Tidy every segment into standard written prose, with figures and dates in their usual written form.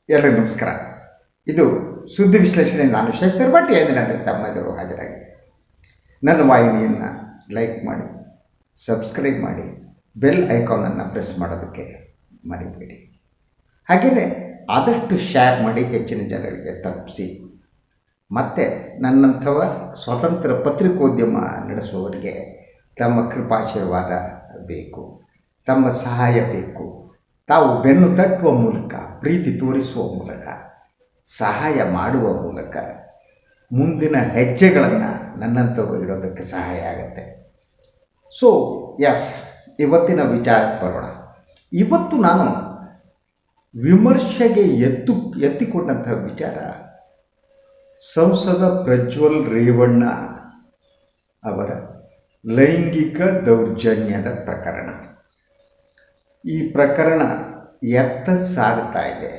ಎಲ್ಲರಿಗೂ ನಮಸ್ಕಾರ. ಇದು ಸುದ್ದಿ ವಿಶ್ಲೇಷಣೆ. ನಾನು ಶಶಿಧರ್ ಭಟ್ ಎಂದಿನಂತೆ ತಮ್ಮೆದುರು ಹಾಜರಾಗಿದೆ. ನನ್ನ ವಾಹಿನಿಯನ್ನು ಲೈಕ್ ಮಾಡಿ, ಸಬ್ಸ್ಕ್ರೈಬ್ ಮಾಡಿ, ಬೆಲ್ ಐಕಾನನ್ನು ಪ್ರೆಸ್ ಮಾಡೋದಕ್ಕೆ ಮರಿಬೇಡಿ. ಹಾಗೆಯೇ ಆದಷ್ಟು ಶೇರ್ ಮಾಡಿ ಹೆಚ್ಚಿನ ಜನರಿಗೆ ತಲುಪಿಸಿ. ಮತ್ತು ನನ್ನಂಥವ ಸ್ವತಂತ್ರ ಪತ್ರಿಕೋದ್ಯಮ ನಡೆಸುವವರಿಗೆ ತಮ್ಮ ಕೃಪಾಶೀರ್ವಾದ ಬೇಕು, ತಮ್ಮ ಸಹಾಯ ಬೇಕು. ತಾವು ಬೆನ್ನು ತಟ್ಟುವ ಮೂಲಕ, ಪ್ರೀತಿ ತೋರಿಸುವ ಮೂಲಕ, ಸಹಾಯ ಮಾಡುವ ಮೂಲಕ ಮುಂದಿನ ಹೆಜ್ಜೆಗಳನ್ನು ನನ್ನಂಥವ್ರು ಇಡೋದಕ್ಕೆ ಸಹಾಯ ಆಗುತ್ತೆ. ಸೊ ಇವತ್ತಿನ ವಿಚಾರಕ್ಕೆ ಬರೋಣ. ಇವತ್ತು ನಾನು ವಿಮರ್ಶೆಗೆ ಎತ್ತಿಕೊಂಡಂಥ ವಿಚಾರ ಸಂಸದ ಪ್ರಜ್ವಲ್ ರೇವಣ್ಣ ಅವರ ಲೈಂಗಿಕ ದೌರ್ಜನ್ಯದ ಪ್ರಕರಣ. ಈ ಪ್ರಕರಣ ಎತ್ತ ಸಾಗ್ತಾ ಇದೆ.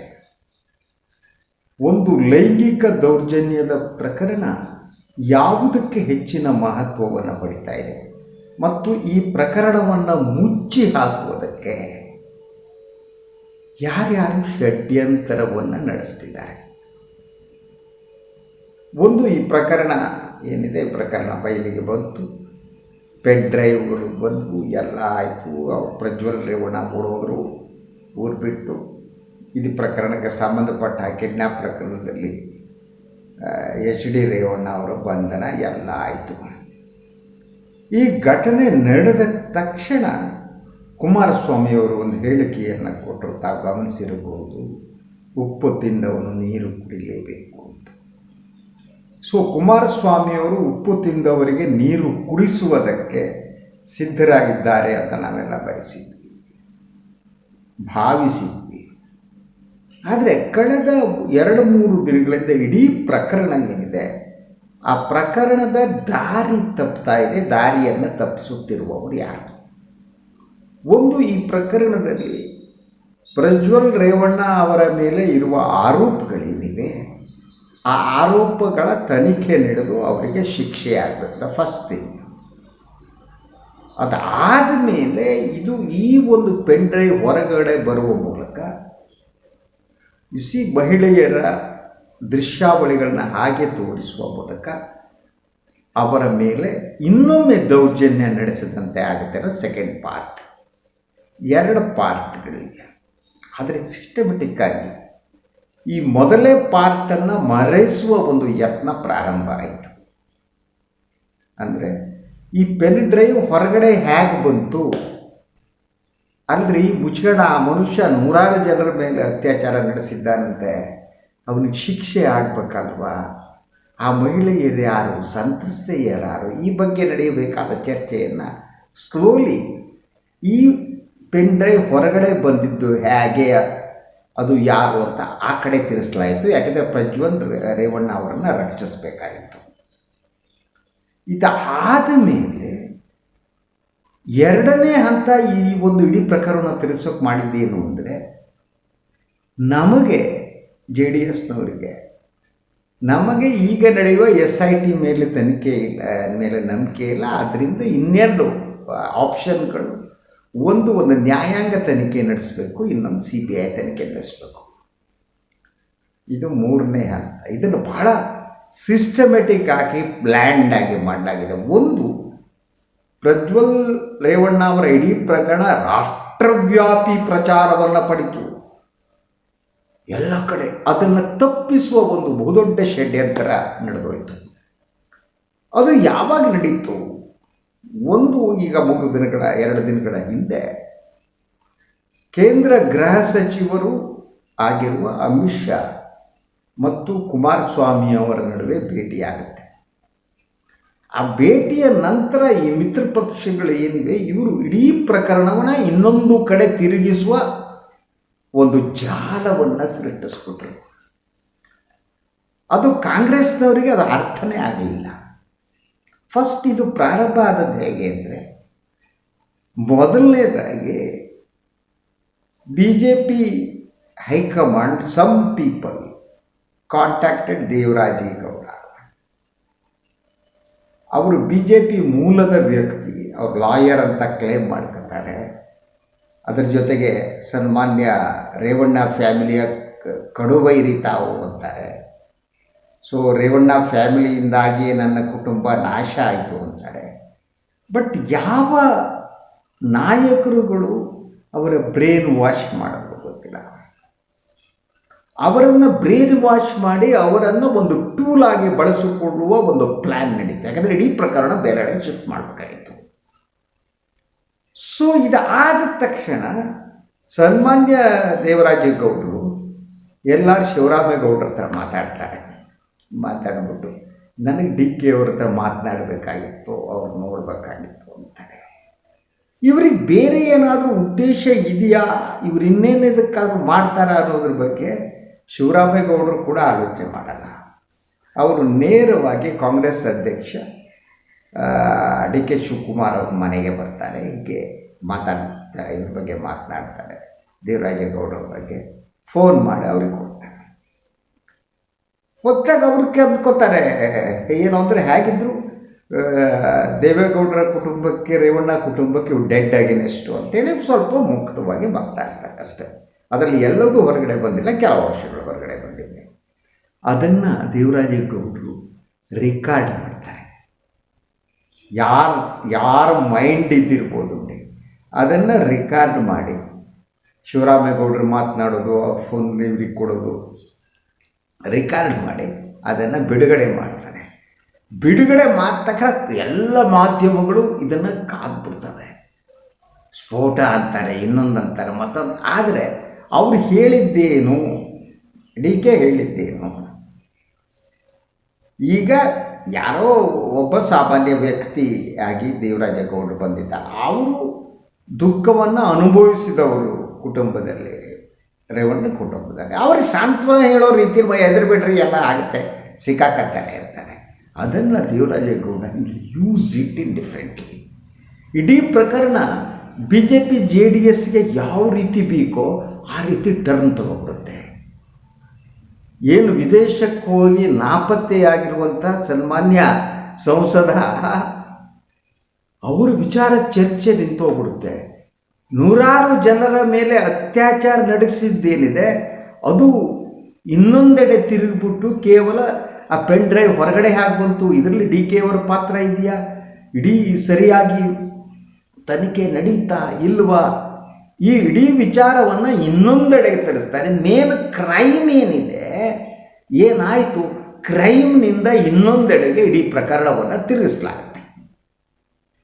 ಒಂದು ಲೈಂಗಿಕ ದೌರ್ಜನ್ಯದ ಪ್ರಕರಣ ಯಾವುದಕ್ಕೆ ಹೆಚ್ಚಿನ ಮಹತ್ವವನ್ನು ಪಡಿತಾ ಇದೆ ಮತ್ತು ಈ ಪ್ರಕರಣವನ್ನು ಮುಚ್ಚಿ ಹಾಕುವುದಕ್ಕೆ ಯಾರ್ಯಾರು ಷಡ್ಯಂತರವನ್ನು ನಡೆಸ್ತಿದ್ದಾರೆ. ಒಂದು, ಈ ಪ್ರಕರಣ ಏನಿದೆ, ಪ್ರಕರಣ ಬಯಲಿಗೆ ಬಂತು, ಪೆನ್ ಡ್ರೈವ್ಗಳು ಬಂದವು, ಎಲ್ಲ ಆಯಿತು. ಪ್ರಜ್ವಲ್ ರೇವಣ್ಣ ಓಡೋದ್ರು ಊರು ಬಿಟ್ಟು. ಇದು ಪ್ರಕರಣಕ್ಕೆ ಸಂಬಂಧಪಟ್ಟ ಕಿಡ್ನ್ಯಾಪ್ ಪ್ರಕರಣದಲ್ಲಿ HD ರೇವಣ್ಣ ಅವರ ಬಂಧನ ಎಲ್ಲ ಆಯಿತು. ಈ ಘಟನೆ ನಡೆದ ತಕ್ಷಣ ಕುಮಾರಸ್ವಾಮಿಯವರು ಒಂದು ಹೇಳಿಕೆಯನ್ನು ಕೊಟ್ಟರು. ತಾವು ಗಮನಿಸಿರಬಹುದು, ಉಪ್ಪು ತಿಂದವನು ನೀರು ಕುಡಿಲೇಬೇಕು ಅಂತ. ಸೊ ಕುಮಾರಸ್ವಾಮಿಯವರು ಉಪ್ಪು ತಿಂದವರಿಗೆ ನೀರು ಕುಡಿಸುವುದಕ್ಕೆ ಸಿದ್ಧರಾಗಿದ್ದಾರೆ ಅಂತ ನಾವೆಲ್ಲ ಭಾವಿಸಿದ್ವಿ. ಆದರೆ ಕಳೆದ 2-3 ದಿನಗಳಿಂದ ಇಡೀ ಪ್ರಕರಣ ಏನಿದೆ, ಆ ಪ್ರಕರಣದ ದಾರಿ ತಪ್ತಾ ಇದೆ. ದಾರಿಯನ್ನು ತಪ್ಪಿಸುತ್ತಿರುವವರು ಯಾರು? ಒಂದು, ಈ ಪ್ರಕರಣದಲ್ಲಿ ಪ್ರಜ್ವಲ್ ರೇವಣ್ಣ ಅವರ ಮೇಲೆ ಇರುವ ಆರೋಪಗಳೇನಿವೆ, ಆ ಆರೋಪಗಳ ತನಿಖೆ ನಡೆದು ಅವರಿಗೆ ಶಿಕ್ಷೆ ಆಗಬೇಕು. First thing. ಅದಾದ ಮೇಲೆ ಈ ಒಂದು ಪೆನ್ ಡ್ರೈವ್ ಹೊರಗಡೆ ಬರುವ ಮೂಲಕ ಮಹಿಳೆಯರ ದೃಶ್ಯಾವಳಿಗಳನ್ನ ಹಾಗೆ ತೋರಿಸುವ ಮೂಲಕ ಅವರ ಮೇಲೆ ಇನ್ನೊಮ್ಮೆ ದೌರ್ಜನ್ಯ ನಡೆಸಿದಂತೆ ಆಗುತ್ತೆ. Second part, 2 ಪಾರ್ಟ್ಗಳಿವೆ. ಆದರೆ ಸಿಸ್ಟಮೆಟಿಕ್ ಆಗಿ ಈ ಮೊದಲೇ ಪಾರ್ಟನ್ನು ಮರೆಸುವ ಒಂದು ಯತ್ನ ಪ್ರಾರಂಭ ಆಯಿತು. ಅಂದರೆ ಈ ಪೆನ್ ಡ್ರೈವ್ ಹೊರಗಡೆ ಹೇಗೆ ಬಂತು ಅಲ್ರಿ, ಮುಚ್ಕಣ, ಆ ಮನುಷ್ಯ 100 ಜನರ ಮೇಲೆ ಅತ್ಯಾಚಾರ ನಡೆಸಿದ್ದಾನಂತೆ, ಅವನಿಗೆ ಶಿಕ್ಷೆ ಆಗಬೇಕಲ್ವಾ? ಆ ಮಹಿಳೆಯರು ಯಾರು, ಸಂತ್ರಸ್ತೆಯರು ಯಾರು? ಈ ಬಗ್ಗೆ ನಡೆಯಬೇಕಾದ ಚರ್ಚೆಯನ್ನು ಸ್ಲೋಲಿ ಈ ಪೆನ್ ಡ್ರೈವ್ ಹೊರಗಡೆ ಬಂದಿದ್ದು ಹೇಗೆ, ಅದು ಯಾರು ಅಂತ ಆ ಕಡೆ ತಿರ್ಸಲಾಯಿತು. ಯಾಕೆಂದರೆ ಪ್ರಜ್ವಲ್ ರೇವಣ್ಣ ಅವರನ್ನು ರಕ್ಷಿಸಬೇಕಾಗಿತ್ತು. ಇದಾದ ಮೇಲೆ 2ನೇ ಹಂತ ಈ ಒಂದು ಇಡೀ ಪ್ರಕರಣ ತಿರ್ಸೋಕೆ ಮಾಡಿದ್ದೇನು ಅಂದರೆ, ನಮಗೆ JDSನವರಿಗೆ ನಮಗೆ ಈಗ ನಡೆಯುವ SIT ಮೇಲೆ ತನಿಖೆ ಇಲ್ಲ, ಮೇಲೆ ನಂಬಿಕೆ ಇಲ್ಲ. ಆದ್ದರಿಂದ 2 ಆಪ್ಷನ್ಗಳು. ಒಂದು ನ್ಯಾಯಾಂಗ ತನಿಖೆ ನಡೆಸಬೇಕು, ಇನ್ನೊಂದು CBI ತನಿಖೆ ನಡೆಸಬೇಕು. ಇದು 3ನೇ ಹಂತ. ಇದನ್ನು ಬಹಳ ಸಿಸ್ಟಮೆಟಿಕ್ ಆಗಿ ಪ್ಲ್ಯಾಂಡ್ ಆಗಿ ಮಾಡಲಾಗಿದೆ. ಒಂದು, ಪ್ರಜ್ವಲ್ ರೇವಣ್ಣ ಅವರ ಇಡೀ ಪ್ರಕರಣ ರಾಷ್ಟ್ರವ್ಯಾಪಿ ಪ್ರಚಾರವನ್ನು ಪಡಿತು. ಎಲ್ಲ ಕಡೆ ಅದನ್ನು ತಪ್ಪಿಸುವ ಒಂದು ಬಹುದೊಡ್ಡ ಷಡ್ಯಂತರ ನಡೆದೋಯ್ತು. ಅದು ಯಾವಾಗ ನಡೀತು? ಒಂದು, ಈಗ 2 ದಿನಗಳ ಹಿಂದೆ ಕೇಂದ್ರ ಗೃಹ ಸಚಿವರು ಆಗಿರುವ ಅಮಿತ್ ಶಾ ಮತ್ತು ಕುಮಾರಸ್ವಾಮಿ ಅವರ ನಡುವೆ ಭೇಟಿಯಾಗುತ್ತೆ. ಆ ಭೇಟಿಯ ನಂತರ ಈ ಮಿತ್ರ ಪಕ್ಷಗಳು ಏನಿವೆ, ಇವರು ಇಡೀ ಪ್ರಕರಣವನ್ನು ಇನ್ನೊಂದು ಕಡೆ ತಿರುಗಿಸುವ ಒಂದು ಜಾಲವನ್ನು ಸೃಷ್ಟಿಸ್ಬಿಟ್ರು. ಅದು ಕಾಂಗ್ರೆಸ್ನವರಿಗೆ ಅದು ಅರ್ಥನೇ ಆಗಲಿಲ್ಲ. ಫಸ್ಟ್ ಇದು ಪ್ರಾರಂಭ ಆದದ್ದು ಹೇಗೆ ಅಂದರೆ, ಮೊದಲನೇದಾಗಿ BJP high command, some people contacted Devarajegowda. ಅವರು BJP ಮೂಲದ ವ್ಯಕ್ತಿ, ಅವ್ರು ಲಾಯರ್ ಅಂತ ಕ್ಲೇಮ್ ಮಾಡ್ಕೊತಾರೆ. ಅದರ ಜೊತೆಗೆ ಸನ್ಮಾನ್ಯ ರೇವಣ್ಣ ಫ್ಯಾಮಿಲಿಯ ಕಡುವೈರಿ ತಾವು ಅಂತಾರೆ. ಸೊ ರೇವಣ್ಣ ಫ್ಯಾಮಿಲಿಯಿಂದಾಗಿ ನನ್ನ ಕುಟುಂಬ ನಾಶ ಆಯಿತು ಅಂತಾರೆ. ಬಟ್ ಯಾವ ನಾಯಕರುಗಳು ಅವರ ಬ್ರೇನ್ ವಾಶ್ ಮಾಡೋದು ಗೊತ್ತಿಲ್ಲ. ಅವರನ್ನು ಬ್ರೇನ್ ವಾಶ್ ಮಾಡಿ ಅವರನ್ನು ಒಂದು ಟೂಲ್ ಆಗಿ ಬಳಸಿಕೊಳ್ಳುವ ಒಂದು ಪ್ಲ್ಯಾನ್ ನಡೀತು. ಯಾಕಂದರೆ ಇಡೀ ಪ್ರಕರಣ ಬೇರೆಡೆ ಶಿಫ್ಟ್ ಮಾಡಬೇಕಾಗಿತ್ತು. ಸೊ ಇದು ಆದ ತಕ್ಷಣ ಸನ್ಮಾನ್ಯ ದೇವರಾಜೇಗೌಡರು ಶಿವರಾಮೇಗೌಡರ ಹತ್ರ ಮಾತಾಡ್ಬಿಟ್ಟು ನನಗೆ ಡಿ ಕೆ ಅವ್ರ ಹತ್ರ ಮಾತನಾಡಬೇಕಾಗಿತ್ತು, ಅವ್ರು ನೋಡಬೇಕಾಗಿತ್ತು ಅಂತಾರೆ. ಇವ್ರಿಗೆ ಬೇರೆ ಏನಾದರೂ ಉದ್ದೇಶ ಇದೆಯಾ, ಇವ್ರು ಇನ್ನೇನದಕ್ಕಾದ್ರೂ ಮಾಡ್ತಾರ ಅನ್ನೋದ್ರ ಬಗ್ಗೆ ಶಿವರಾಮೇಗೌಡರು ಕೂಡ ಆಲೋಚನೆ ಮಾಡಲ್ಲ. ಅವರು ನೇರವಾಗಿ ಕಾಂಗ್ರೆಸ್ ಅಧ್ಯಕ್ಷ ಡಿ ಕೆ ಶಿವಕುಮಾರ್ ಅವ್ರ ಮನೆಗೆ ಬರ್ತಾರೆ. ಹೀಗೆ ಇದ್ರ ಬಗ್ಗೆ ಮಾತನಾಡ್ತಾರೆ. ದೇವರಾಜೇಗೌಡರ ಬಗ್ಗೆ ಫೋನ್ ಮಾಡಿ ಅವ್ರಿಗೆ ಕೊಡ್ತಾರೆ. ಒತ್ತಾಗ ಅವ್ರಿಗೆ ಅಂದ್ಕೋತಾರೆ ಏನು ಅಂದರೆ ಹೇಗಿದ್ರು ದೇವೇಗೌಡರ ಕುಟುಂಬಕ್ಕೆ, ರೇವಣ್ಣ ಕುಟುಂಬಕ್ಕೆ ಇವು ಡೆಡ್ ಅಗೇನೆಸ್ಟು ಅಂತೇಳಿ ಸ್ವಲ್ಪ ಮುಕ್ತವಾಗಿ ಮಾತಾಡ್ತಾರೆ ಅಷ್ಟೇ. ಅದರಲ್ಲಿ ಎಲ್ಲದೂ ಹೊರಗಡೆ ಬಂದಿಲ್ಲ, ಕೆಲವು ವರ್ಷಗಳು ಹೊರಗಡೆ ಬಂದಿದೆ. ಅದನ್ನು ದೇವರಾಜೇಗೌಡರು ರೆಕಾರ್ಡ್ ಮಾಡ್ತಾರೆ. ಯಾರ ಮೈಂಡ್ ಇದ್ದಿರ್ಬೋದು ಅದನ್ನು ರೆಕಾರ್ಡ್ ಮಾಡಿ ಶಿವರಾಮೇಗೌಡರು ಮಾತನಾಡೋದು, ಅವ್ರ ಫೋನ್ ಇವ್ರಿಗೆ ಕೊಡೋದು ರೆಕಾರ್ಡ್ ಮಾಡಿ ಅದನ್ನು ಬಿಡುಗಡೆ ಮಾಡ್ತಾನೆ. ಬಿಡುಗಡೆ ಮಾಡಿದ ತಕ್ಷಣ ಎಲ್ಲ ಮಾಧ್ಯಮಗಳು ಇದನ್ನು ಕಾದ್ಬಿಡ್ತವೆ. ಸ್ಫೋಟ ಅಂತಾರೆ, ಇನ್ನೊಂದು ಅಂತಾರೆ, ಮತ್ತೊಂದು. ಆದರೆ ಅವ್ರು ಹೇಳಿದ್ದೇನು, ಡಿ ಕೆ ಹೇಳಿದ್ದೇನು, ಈಗ ಯಾರೋ ಒಬ್ಬ ಸಾಮಾನ್ಯ ವ್ಯಕ್ತಿಯಾಗಿ ದೇವರಾಜೇಗೌಡರು ಬಂದಿದ್ದಾರೆ. ಅವರು ದುಃಖವನ್ನು ಅನುಭವಿಸಿದವರು ಕುಟುಂಬದಲ್ಲಿ, ರೇವಣ್ಣ ಕುಟುಂಬದಲ್ಲಿ. ಅವ್ರಿಗೆ ಸಾಂತ್ವನ ಹೇಳೋ ರೀತಿಯಲ್ಲಿ ಹೆದರ್ಬೇಡ್ರಿ, ಎಲ್ಲ ಆಗುತ್ತೆ, ಸಿಕ್ಕಾಕತ್ತಾರೆ ಇರ್ತಾರೆ. ಅದನ್ನು Devaraje Gowda use it in differently. ಇಡೀ ಪ್ರಕರಣ BJP JDSಗೆ ಯಾವ ರೀತಿ ಬೇಕೋ ಆ ರೀತಿ ಟರ್ನ್ ತಗೊಬಿಡುತ್ತೆ. ಏನು ವಿದೇಶಕ್ಕೆ ಹೋಗಿ ನಾಪತ್ತೆಯಾಗಿರುವಂಥ ಸನ್ಮಾನ್ಯ ಸಂಸದ ಅವರ ವಿಚಾರ ಚರ್ಚೆ ನಿಂತೋಗ್ಬಿಡುತ್ತೆ. ನೂರಾರು ಜನರ ಮೇಲೆ ಅತ್ಯಾಚಾರ ನಡೆಸಿದ್ದೇನಿದೆ ಅದು ಇನ್ನೊಂದೆಡೆ ತಿರುಗಿಬಿಟ್ಟು ಕೇವಲ ಆ ಪೆನ್ ಡ್ರೈವ್ ಹೊರಗಡೆ ಹೇಗೆ ಬಂತು, ಇದರಲ್ಲಿ ಡಿ ಕೆ ಅವರ ಪಾತ್ರ ಇದೆಯಾ, ಇಡೀ ಸರಿಯಾಗಿ ತನಿಖೆ ನಡೀತಾ ಇಲ್ವಾ, ಈ ಇಡೀ ವಿಚಾರವನ್ನು ಇನ್ನೊಂದೆಡೆಗೆ ತರಿಸ್ತಾರೆ. ಮೇನ್ ಕ್ರೈಮ್ ಏನಿದೆ, ಏನಾಯಿತು, ಕ್ರೈಮ್ನಿಂದ ಇನ್ನೊಂದೆಡೆಗೆ ಇಡೀ ಪ್ರಕರಣವನ್ನು ತಿರುಗಿಸಲಾಗುತ್ತೆ.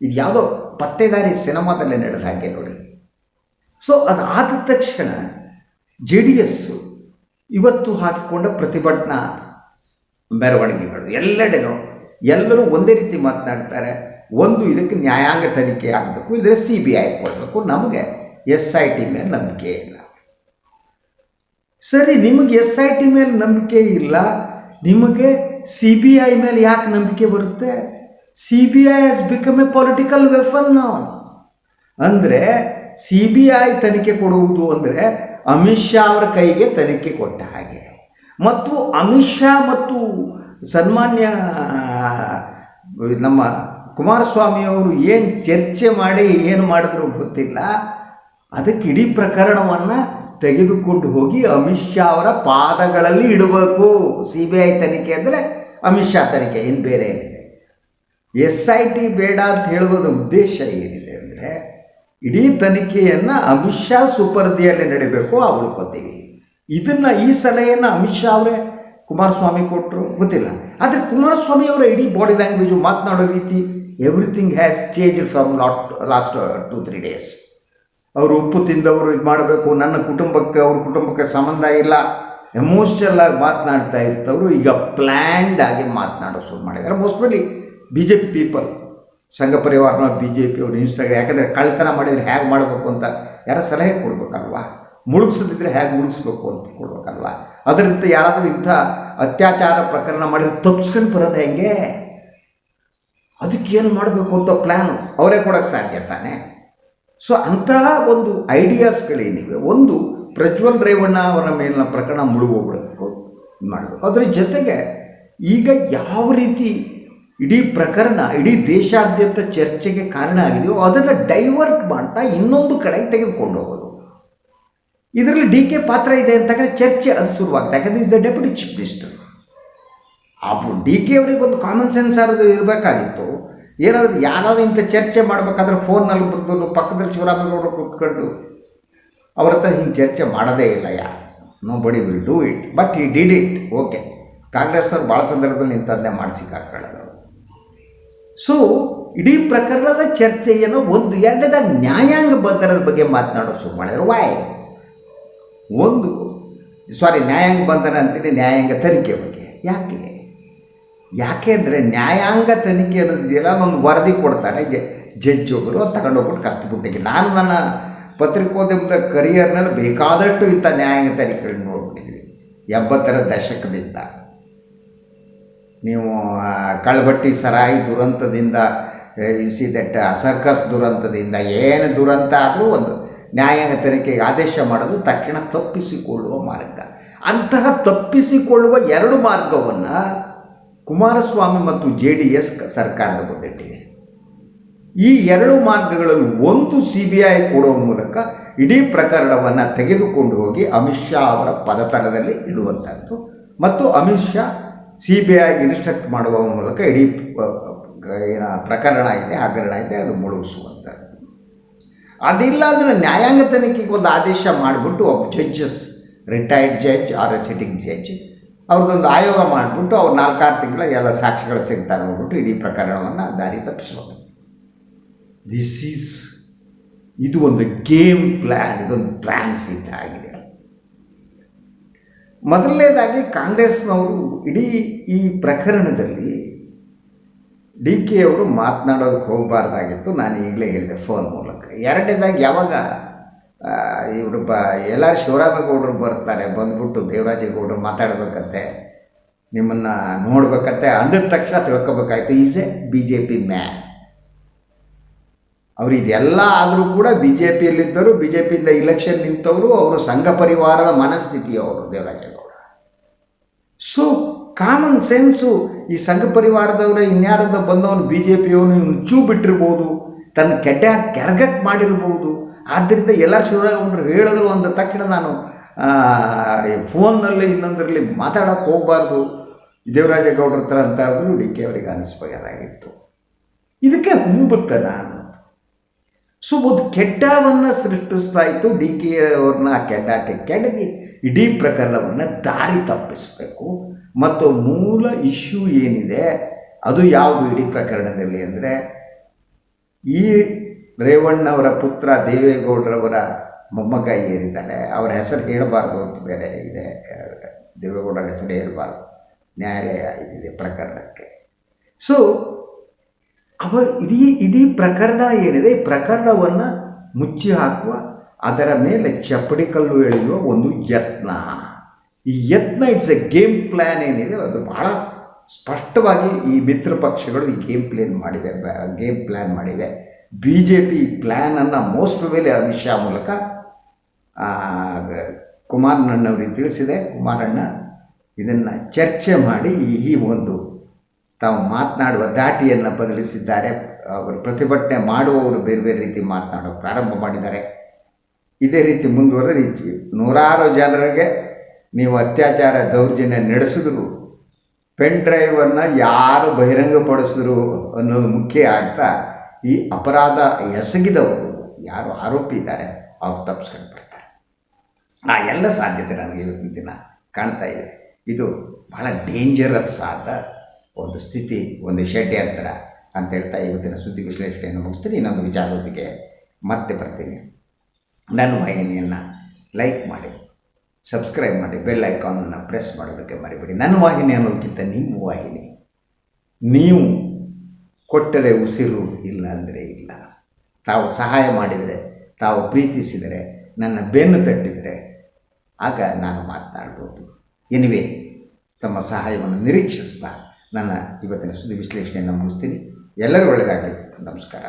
ಇದು ಯಾವುದೋ ಪತ್ತೆದಾರಿ ಸಿನಿಮಾದಲ್ಲೇ ನಡೆದ ಹಾಗೆ ನೋಡಿ. ಸೊ ಅದಾದ ತಕ್ಷಣ JDS ಇವತ್ತು ಹಾಕಿಕೊಂಡ ಪ್ರತಿಭಟನಾ ಮೆರವಣಿಗೆಗಳು ಎಲ್ಲೆಡೆನೂ ಎಲ್ಲರೂ ಒಂದೇ ರೀತಿ ಮಾತನಾಡ್ತಾರೆ. ಒಂದು, ಇದಕ್ಕೆ ನ್ಯಾಯಾಂಗ ತನಿಖೆ ಆಗಬೇಕು, ಇದರ CBI ಕೊಡಬೇಕು, ನಮಗೆ SIT ಮೇಲೆ ನಂಬಿಕೆ ಇಲ್ಲ. ಸರಿ, ನಿಮಗೆ SIT ಮೇಲೆ ನಂಬಿಕೆ ಇಲ್ಲ, ನಿಮಗೆ CBI ಮೇಲೆ ಯಾಕೆ ನಂಬಿಕೆ ಬರುತ್ತೆ? CBI has become A political weapon ನಾವು. ಅಂದರೆ CBI ತನಿಖೆ ಕೊಡುವುದು ಅಂದರೆ ಅಮಿತ್ ಶಾ ಅವರ ಕೈಗೆ ತನಿಖೆ ಕೊಟ್ಟ ಹಾಗೆ. ಮತ್ತು ಅಮಿತ್ ಶಾ ಮತ್ತು ಸನ್ಮಾನ್ಯ ನಮ್ಮ ಕುಮಾರಸ್ವಾಮಿ ಅವರು ಏನು ಚರ್ಚೆ ಮಾಡಿ ಏನು ಮಾಡಿದ್ರು ಗೊತ್ತಿಲ್ಲ, ಅದಕ್ಕೆ ಇಡೀ ಪ್ರಕರಣವನ್ನು ತೆಗೆದುಕೊಂಡು ಹೋಗಿ ಅಮಿತ್ ಶಾ ಅವರ ಪಾದಗಳಲ್ಲಿ ಇಡಬೇಕು. CBI ತನಿಖೆ ಅಂದರೆ ಅಮಿತ್ ಶಾ ತನಿಖೆ, ಇನ್ನು ಬೇರೆ ಏನಿದೆ. SIT ಬೇಡ ಅಂತ ಹೇಳುವುದ ಉದ್ದೇಶ ಏನಿದೆ ಅಂದರೆ ಇಡೀ ತನಿಖೆಯನ್ನು ಅಮಿತ್ ಶಾ ಸುಪರ್ದಿಯಲ್ಲಿ ನಡೀಬೇಕು, ಉಳ್ಕೋತೀವಿ. ಇದನ್ನು ಈ ಸಲಹೆಯನ್ನು ಅಮಿತ್ ಶಾ ಅವರೇ ಕುಮಾರಸ್ವಾಮಿ ಕೊಟ್ಟರು ಗೊತ್ತಿಲ್ಲ. ಆದರೆ ಕುಮಾರಸ್ವಾಮಿ ಅವರ ಇಡೀ ಬಾಡಿ ಲ್ಯಾಂಗ್ವೇಜು, ಮಾತನಾಡೋ ರೀತಿ, everything has change from last 2-3 days. ಅವರು ಉಪ್ಪು ತಿಂದವರು ಇದು ಮಾಡಬೇಕು, ನನ್ನ ಕುಟುಂಬಕ್ಕೆ ಅವ್ರ ಕುಟುಂಬಕ್ಕೆ ಸಂಬಂಧ ಇಲ್ಲ, ಎಮೋಷ್ನಲ್ ಆಗಿ ಮಾತನಾಡ್ತಾ ಇರ್ತವರು ಈಗ ಪ್ಲ್ಯಾಂಡ್ ಆಗಿ ಮಾತನಾಡೋ ಶುರು ಮಾಡಿದ್ದಾರೆ. ಮೋಸ್ಟ್ಲಿ BJP ಪೀಪಲ್, ಸಂಘ ಪರಿವಾರನ BJP ಅವರು ಇನ್ಸ್ಟಾಗ್ರಾಮ್, ಯಾಕಂದರೆ ಕಳ್ತನ ಮಾಡಿದರೆ ಹೇಗೆ ಮಾಡಬೇಕು ಅಂತ ಯಾರೋ ಸಲಹೆ ಕೊಡಬೇಕಲ್ವಾ, ಮುಳುಗಿಸದಿದ್ದರೆ ಹೇಗೆ ಮುಳುಗಿಸ್ಬೇಕು ಅಂತ ಕೊಡ್ಬೇಕಲ್ವ. ಅದರಿಂದ ಯಾರಾದರೂ ಇಂಥ ಅತ್ಯಾಚಾರ ಪ್ರಕರಣ ಮಾಡಿದ್ರೆ ತಪ್ಪಿಸ್ಕೊಂಡು ಬರೋದು ಹೆಂಗೆ, ಅದಕ್ಕೇನು ಮಾಡಬೇಕು ಅಂತ ಪ್ಲ್ಯಾನು ಅವರೇ ಕೊಡೋಕ್ಕೆ ಸಾಧ್ಯ ತಾನೆ. ಸೊ ಅಂತಹ ಒಂದು ಐಡಿಯಾಸ್ಗಳೇನಿವೆ, ಒಂದು ಪ್ರಜ್ವಲ್ ರೇವಣ್ಣ ಅವರ ಮೇಲಿನ ಪ್ರಕರಣ ಮುಳುಗೋಗ್ಬಿಡಬೇಕು ಮಾಡಬೇಕು. ಅದರ ಜೊತೆಗೆ ಈಗ ಯಾವ ರೀತಿ ಇಡೀ ಪ್ರಕರಣ ಇಡೀ ದೇಶಾದ್ಯಂತ ಚರ್ಚೆಗೆ ಕಾರಣ ಆಗಿದೆಯೋ ಅದನ್ನು ಡೈವರ್ಟ್ ಮಾಡ್ತಾ ಇನ್ನೊಂದು ಕಡೆಗೆ ತೆಗೆದುಕೊಂಡು ಹೋಗೋದು. ಇದರಲ್ಲಿ ಡಿ ಕೆ ಪಾತ್ರ ಇದೆ ಅಂತ ಹೇಳಿ ಚರ್ಚೆ ಅದು ಶುರುವಾಗ್ತದೆ. ಯಾಕಂದರೆ is the deputy chief minister. D K ಅವರಿಗೆ ಒಂದು ಕಾಮನ್ ಸೆನ್ಸ್ ಅನ್ನೋದು ಇರಬೇಕಾಗಿತ್ತು. ಏನಾದರೂ ಯಾರಾದರೂ ಇಂಥ ಚರ್ಚೆ ಮಾಡಬೇಕಾದ್ರೆ ಫೋನ್ನಲ್ಲಿ ಬರೆದು ಪಕ್ಕದಲ್ಲಿ ಶಿವರಾಮೇಗೌಡರು ಕೂತ್ಕೊಂಡು ಅವ್ರ ಹತ್ರ ಹಿಂಗೆ ಚರ್ಚೆ ಮಾಡೋದೇ ಇಲ್ಲ ಯಾರು. ನೋ ಬಡಿ ವಿಲ್ ಡೂ ಇಟ್, ಬಟ್ ಈ ಡಿಡ್ ಇಟ್. ಓಕೆ, ಕಾಂಗ್ರೆಸ್ನವ್ರು ಭಾಳ ಸಂದರ್ಭದಲ್ಲಿ ಇಂಥದ್ದನ್ನೇ ಮಾಡಿಸಿ ಹಾಕೊಳ್ಳೋದು. ಸೊ ಇಡೀ ಪ್ರಕರಣದ ಚರ್ಚೆಯನ್ನು ಒಂದು ಎರಡನೇದಾಗ ನ್ಯಾಯಾಂಗ ಬಂಧನದ ಬಗ್ಗೆ ಮಾತನಾಡೋದು ಶುರು ಮಾಡಿದ್ರು. ನ್ಯಾಯಾಂಗ ಬಂಧನ ಅಂತೀನಿ, ನ್ಯಾಯಾಂಗ ತನಿಖೆ ಬಗ್ಗೆ. ಯಾಕೆ ಅಂದರೆ ನ್ಯಾಯಾಂಗ ತನಿಖೆ ಅನ್ನೋದಿದೆಯಲ್ಲ, ಅದೊಂದು ವರದಿ ಕೊಡ್ತಾರೆ ಜಡ್ಜ್ ಒಬ್ಬರು, ಅದು ತಗೊಂಡೋಗ್ಬಿಟ್ಟು ಕಷ್ಟಪಟ್ಟಿಗೆ. ನಾನು ನನ್ನ ಪತ್ರಿಕೋದ್ಯಮದ ಕರಿಯರ್ನಲ್ಲಿ ಬೇಕಾದಷ್ಟು ಇಂಥ ನ್ಯಾಯಾಂಗ ತನಿಖೆಗಳನ್ನ ನೋಡ್ಬಿಟ್ಟಿದ್ವಿ 70ರ ದಶಕದಿಂದ. ನೀವು ಕಳ್ಬಟ್ಟಿ ಸರಾಯಿ ದುರಂತದಿಂದ ದಟ್ ಸರ್ಕಸ್ ದುರಂತದಿಂದ ಏನು ದುರಂತ ಆದರೂ ಒಂದು ನ್ಯಾಯಾಂಗ ತನಿಖೆಗೆ ಆದೇಶ ಮಾಡೋದು ತಕ್ಷಣ ತಪ್ಪಿಸಿಕೊಳ್ಳುವ ಮಾರ್ಗ. ಅಂತಹ ತಪ್ಪಿಸಿಕೊಳ್ಳುವ ಎರಡು ಮಾರ್ಗವನ್ನು ಕುಮಾರಸ್ವಾಮಿ ಮತ್ತು JDS ಸರ್ಕಾರದ ಮುಂದಿಟ್ಟಿದೆ. ಈ ಎರಡು ಮಾರ್ಗಗಳಲ್ಲಿ ಒಂದು CBI ಕೊಡುವ ಮೂಲಕ ಇಡೀ ಪ್ರಕರಣವನ್ನು ತೆಗೆದುಕೊಂಡು ಹೋಗಿ ಅಮಿತ್ ಶಾ ಅವರ ಪದತಲದಲ್ಲಿ ಇಡುವಂಥದ್ದು, ಮತ್ತು ಅಮಿತ್ ಶಾ CBI ಇನ್ಸ್ಟ್ರಕ್ಟ್ ಮಾಡುವ ಮೂಲಕ ಇಡೀ ಪ್ರಕರಣ ಇದೆ, ಹಗರಣ ಇದೆ, ಅದು ಮುಳುಗಿಸುವಂಥದ್ದು. ಅದಿಲ್ಲ ಅಂದರೆ ನ್ಯಾಯಾಂಗ ತನಿಖೆಗೆ ಒಂದು ಆದೇಶ ಮಾಡಿಬಿಟ್ಟು ಒಬ್ಬ judges, retired judge are sitting judge, ಅವ್ರದ್ದೊಂದು ಆಯೋಗ ಮಾಡಿಬಿಟ್ಟು ಅವ್ರು 4-6 ತಿಂಗಳ ಎಲ್ಲ ಸಾಕ್ಷಿಗಳು ಸಿಗ್ತಾರೆ ನೋಡ್ಬಿಟ್ಟು ಇಡೀ ಪ್ರಕರಣವನ್ನು ದಾರಿ ತಪ್ಪಿಸೋದು. ಇದು ಒಂದು ಗೇಮ್ ಪ್ಲ್ಯಾನ್, ಇದೊಂದು ಪ್ಲ್ಯಾನ್ಸ್ ಇದ್ದಾಗಿದೆ. ಮೊದಲನೇದಾಗಿ ಕಾಂಗ್ರೆಸ್ನವರು ಇಡೀ ಈ ಪ್ರಕರಣದಲ್ಲಿ ಡಿ ಕೆ ಅವರು ಮಾತನಾಡೋದಕ್ಕೆ ಹೋಗಬಾರ್ದಾಗಿತ್ತು, ನಾನು ಈಗಲೇ ಹೇಳಿದೆ ಫೋನ್ ಮೂಲಕ. ಎರಡನೇದಾಗಿ ಯಾವಾಗ ಇವರು ಶಿವರಾಮೇಗೌಡರು ಬರ್ತಾರೆ, ಬಂದ್ಬಿಟ್ಟು ದೇವರಾಜೇಗೌಡರು ಮಾತಾಡಬೇಕಂತೆ, ನಿಮ್ಮನ್ನು ನೋಡ್ಬೇಕಂತೆ ಅಂದಿದ ತಕ್ಷಣ ತಿಳ್ಕೊಬೇಕಾಯ್ತು ಈಸ್ ಎ BJP ಮ್ಯಾನ್. ಅವರು ಇದೆಲ್ಲ ಆದರೂ ಕೂಡ BJPಯಲ್ಲಿದ್ದರು, BJPಯಿಂದ ಇಲೆಕ್ಷನ್ ನಿಂತವರು, ಅವರು ಸಂಘ ಪರಿವಾರದ ಮನಸ್ಥಿತಿಯವರು ದೇವರಾಜೇಗೌಡ. ಸೊ ಕಾಮನ್ ಸೆನ್ಸು, ಈ ಸಂಘ ಪರಿವಾರದವರ ಇನ್ಯಾರದ ಬಂದವನು BJPಯವನು ಇವನು ಚೂ ಬಿಟ್ಟಿರ್ಬೋದು, ತನ್ನ ಕೆರಗಕ್ಕೆ ಮಾಡಿರ್ಬೋದು. ಆದ್ದರಿಂದ ಎಲ್ಲರೂ ಶಿವರಾಮೇಗೌಡರು ಹೇಳಿದ್ರು ಅಂದ ತಕ್ಷಣ ನಾನು ಫೋನ್ನಲ್ಲಿ ಇನ್ನೊಂದರಲ್ಲಿ ಮಾತಾಡೋಕ್ಕೆ ಹೋಗಬಾರ್ದು ದೇವರಾಜೇಗೌಡರ ಹತ್ರ ಅಂತ ಹೇಳಿದ್ರು ಡಿ ಕೆ ಅವರಿಗೆ ಅನಿಸ್ಬೇಕಾಗಿತ್ತು. ಇದಕ್ಕೆ ಹುಂಬುತ್ತನ ಅನ್ನೋದು. ಸೊ ಒಂದು ಕೆಡ್ಡವನ್ನು ಸೃಷ್ಟಿಸ್ತಾ ಇತ್ತು ಡಿ ಕೆ ಅವ್ರನ್ನ. ಆ ಕೆಡ್ಡಕ್ಕೆ ಕೆಡಗಿ ಇಡೀ ಪ್ರಕರಣವನ್ನು ದಾರಿ ತಪ್ಪಿಸಬೇಕು. ಮತ್ತು ಮೂಲ ಇಶ್ಯೂ ಏನಿದೆ ಅದು ಯಾವುದು ಇಡೀ ಪ್ರಕರಣದಲ್ಲಿ ಅಂದರೆ, ಈ ರೇವಣ್ಣವರ ಪುತ್ರ ದೇವೇಗೌಡರವರ ಮೊಮ್ಮಗ ಏನಿದ್ದಾರೆ ಅವರ ಹೆಸರು ಹೇಳಬಾರ್ದು ಅಂತ ಬೇರೆ ಇದೆ, ದೇವೇಗೌಡರ ಹೆಸರು ಹೇಳಬಾರ್ದು, ನ್ಯಾಯಾಲಯ ಇದಿದೆ ಪ್ರಕರಣಕ್ಕೆ. ಸೊ ಇಡೀ ಪ್ರಕರಣ ಏನಿದೆ, ಈ ಪ್ರಕರಣವನ್ನು ಮುಚ್ಚಿ ಹಾಕುವ, ಅದರ ಮೇಲೆ ಚಪ್ಪಡಿ ಕಲ್ಲು ಎಳೆಯುವ ಒಂದು ಯತ್ನ. ಈ ಯತ್ನ ಇಟ್ಸ್ ಎ ಗೇಮ್ ಪ್ಲ್ಯಾನ್ ಏನಿದೆ ಅದು ಭಾಳ ಸ್ಪಷ್ಟವಾಗಿ ಈ ಮಿತ್ರ ಪಕ್ಷಗಳು ಈ ಗೇಮ್ ಪ್ಲ್ಯಾನ್ ಮಾಡಿವೆ. BJP ಈ ಪ್ಲ್ಯಾನನ್ನು ಮೋಸ್ಟ್ ಪ್ರೊಬೆಬಲಿ ಅಮಿತ್ ಶಾ ಮೂಲಕ ಕುಮಾರಣ್ಣನವರಿಗೆ ತಿಳಿಸಿದೆ. ಕುಮಾರಣ್ಣ ಇದನ್ನು ಚರ್ಚೆ ಮಾಡಿ ಈ ಒಂದು ತಾವು ಮಾತನಾಡುವ ದಾಟಿಯನ್ನು ಬದಲಿಸಿದ್ದಾರೆ. ಅವರು ಪ್ರತಿಭಟನೆ ಮಾಡುವವರು ಬೇರೆ ಬೇರೆ ರೀತಿ ಮಾತನಾಡೋಕೆ ಪ್ರಾರಂಭ ಮಾಡಿದ್ದಾರೆ. ಇದೇ ರೀತಿ ಮುಂದುವರೆದರೆ ನೂರಾರು ಜನರಿಗೆ ನೀವು ಅತ್ಯಾಚಾರ ದೌರ್ಜನ್ಯ ನಡೆಸಿದ್ರು, ಪೆನ್ ಡ್ರೈವನ್ನು ಯಾರು ಬಹಿರಂಗಪಡಿಸಿದ್ರು ಅನ್ನೋದು ಮುಖ್ಯ ಆಗ್ತಾ ಈ ಅಪರಾಧ ಎಸಗಿದವರು ಯಾರು ಆರೋಪಿ ಇದ್ದಾರೆ ಅವ್ರು ತಪ್ಪಿಸ್ಕೊಂಡು ಬರ್ತಾರೆ. ಆ ಎಲ್ಲ ಸಾಧ್ಯತೆ ನನಗೆ ಇವತ್ತಿನ ದಿನ ಕಾಣ್ತಾ ಇದೆ. ಇದು ಭಾಳ ಡೇಂಜರಸ್ ಆದ ಒಂದು ಸ್ಥಿತಿ, ಒಂದು ಷಡ್ಯಂತ್ರ ಅಂತ ಹೇಳ್ತಾ ಇವತ್ತಿನ ಸುದ್ದಿ ವಿಶ್ಲೇಷಣೆಯನ್ನು ಮುಗಿಸ್ತೀನಿ. ಇನ್ನೊಂದು ವಿಚಾರದೊಂದಿಗೆ ಮತ್ತೆ ಬರ್ತೀನಿ. ನನ್ನ ವಾಹಿನಿಯನ್ನು ಲೈಕ್ ಮಾಡಿ, ಸಬ್ಸ್ಕ್ರೈಬ್ ಮಾಡಿ, ಬೆಲ್ ಐಕಾನನ್ನು ಪ್ರೆಸ್ ಮಾಡೋದಕ್ಕೆ ಮರಿಬೇಡಿ. ನನ್ನ ವಾಹಿನಿ ಅನ್ನೋದಕ್ಕಿಂತ ನಿಮ್ಮ ವಾಹಿನಿ. ನೀವು ಕೊಟ್ಟರೆ ಉಸಿರು, ಇಲ್ಲ ಅಂದರೆ ಇಲ್ಲ. ತಾವು ಸಹಾಯ ಮಾಡಿದರೆ, ತಾವು ಪ್ರೀತಿಸಿದರೆ, ನನ್ನ ಬೆನ್ನು ತಟ್ಟಿದರೆ ಆಗ ನಾನು ಮಾತನಾಡ್ಬೋದು. ಎನಿವೆ, ತಮ್ಮ ಸಹಾಯವನ್ನು ನಿರೀಕ್ಷಿಸ್ತಾ ನನ್ನ ಇವತ್ತಿನ ಸುದ್ದಿ ವಿಶ್ಲೇಷಣೆಯನ್ನು ಮುಗಿಸ್ತೀನಿ. ಎಲ್ಲರೂ ಒಳ್ಳೆಯದಾಗಲಿ. ನಮಸ್ಕಾರ.